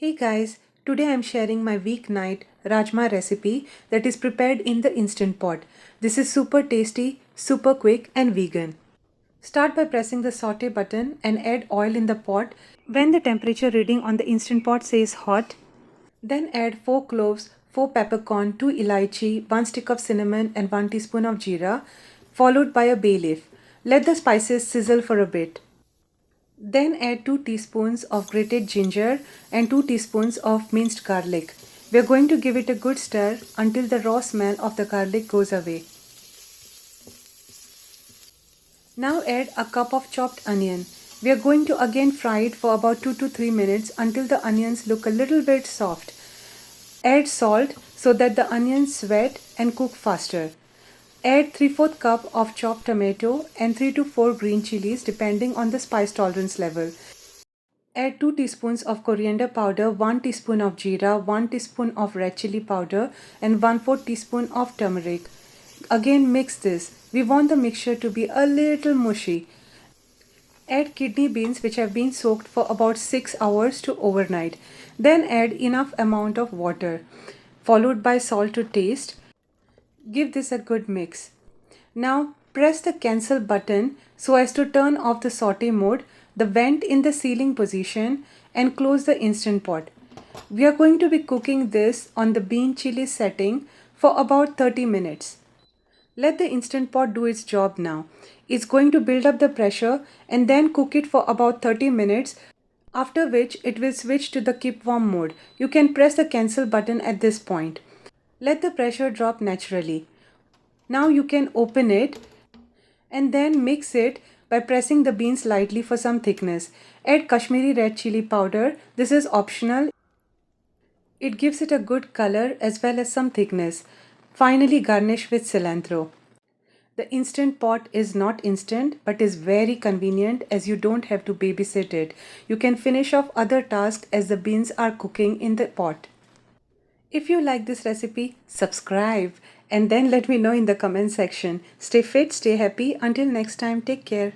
Hey guys, today I'm sharing my weeknight Rajma recipe that is prepared in the Instant Pot. This is super tasty, super quick and vegan. Start by pressing the saute button and add oil in the pot. When the temperature reading on the Instant Pot says hot, then add 4 cloves, 4 peppercorn, 2 elaichi, 1 stick of cinnamon and 1 teaspoon of jeera, followed by a bay leaf. Let the spices sizzle for a bit. Then add 2 teaspoons of grated ginger and 2 teaspoons of minced garlic. We are going to give it a good stir until the raw smell of the garlic goes away. Now add a cup of chopped onion. We are going to again fry it for about 2 to 3 minutes until the onions look a little bit soft. Add salt so that the onions sweat and cook faster. Add 3/4 cup of chopped tomato and 3 to 4 green chilies depending on the spice tolerance level. Add 2 teaspoons of coriander powder, 1 teaspoon of jeera, 1 teaspoon of red chilli powder and 1/4 teaspoon of turmeric. Again mix this. We want the mixture to be a little mushy. Add kidney beans which have been soaked for about 6 hours to overnight. Then add enough amount of water, followed by salt to taste. Give this a good mix. Now press the cancel button so as to turn off the saute mode, the vent in the sealing position and close the Instant Pot. We are going to be cooking this on the bean chili setting for about 30 minutes. Let the Instant Pot do its job now. It's going to build up the pressure and then cook it for about 30 minutes, after which it will switch to the keep warm mode. You can press the cancel button at this point. Let the pressure drop naturally. Now you can open it and then mix it by pressing the beans lightly for some thickness. Add Kashmiri Red Chilli powder. This is optional. It gives it a good color as well as some thickness. Finally garnish with cilantro. The Instant Pot is not instant but is very convenient as you don't have to babysit it. You can finish off other tasks as the beans are cooking in the pot. If you like this recipe, subscribe and then let me know in the comment section. Stay fit, stay happy. Until next time, take care.